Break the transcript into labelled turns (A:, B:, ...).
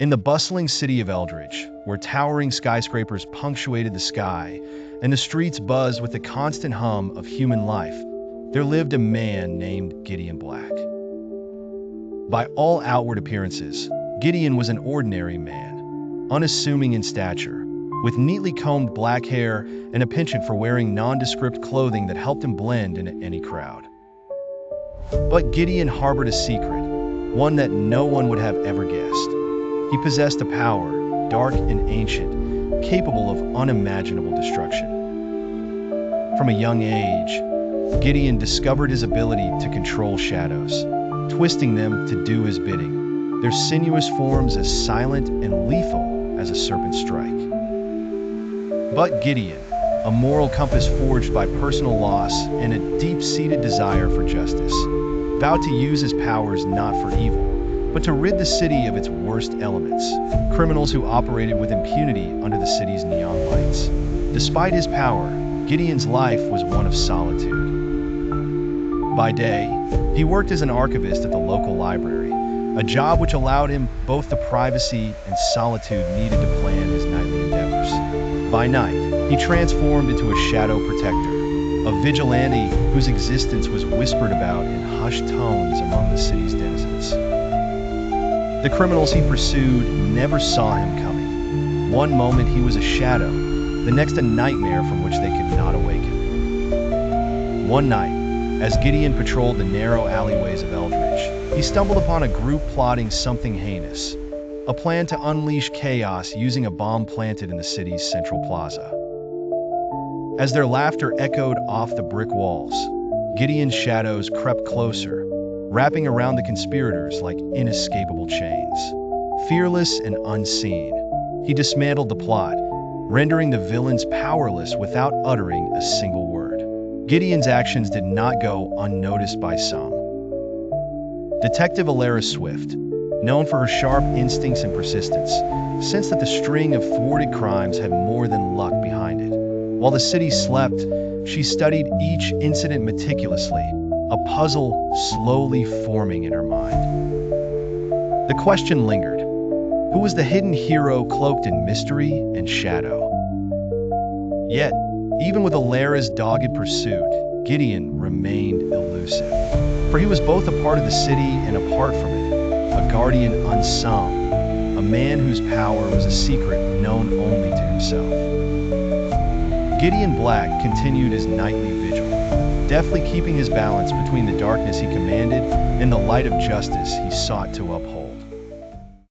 A: In the bustling city of Eldridge, where towering skyscrapers punctuated the sky and the streets buzzed with the constant hum of human life, there lived a man named Gideon Black. By all outward appearances, Gideon was an ordinary man, unassuming in stature, with neatly combed black hair and a penchant for wearing nondescript clothing that helped him blend into any crowd. But Gideon harbored a secret, one that no one would have ever guessed. He possessed a power, dark and ancient, capable of unimaginable destruction. From a young age, Gideon discovered his ability to control shadows, twisting them to do his bidding, their sinuous forms as silent and lethal as a serpent's strike. But Gideon, a moral compass forged by personal loss and a deep-seated desire for justice, vowed to use his powers not for evil, but to rid the city of its worst elements, criminals who operated with impunity under the city's neon lights. Despite his power, Gideon's life was one of solitude. By day, he worked as an archivist at the local library, a job which allowed him both the privacy and solitude needed to plan his nightly endeavors. By night, he transformed into a shadow protector, a vigilante whose existence was whispered about in hushed tones among the city's denizens. The criminals he pursued never saw him coming. One moment he was a shadow, the next a nightmare from which they could not awaken. One night, as Gideon patrolled the narrow alleyways of Eldridge, he stumbled upon a group plotting something heinous, a plan to unleash chaos using a bomb planted in the city's central plaza. As their laughter echoed off the brick walls, Gideon's shadows crept closer, wrapping around the conspirators like inescapable chains. Fearless and unseen, he dismantled the plot, rendering the villains powerless without uttering a single word. Gideon's actions did not go unnoticed by some. Detective Alara Swift, known for her sharp instincts and persistence, sensed that the string of thwarted crimes had more than luck behind it. While the city slept, she studied each incident meticulously, a puzzle slowly forming in her mind. The question lingered. Who was the hidden hero cloaked in mystery and shadow? Yet, even with Alara's dogged pursuit, Gideon remained elusive. For he was both a part of the city and apart from it, a guardian unsung, a man whose power was a secret known only to himself. Gideon Black continued his nightly vigil, deftly keeping his balance between the darkness he commanded and the light of justice he sought to uphold.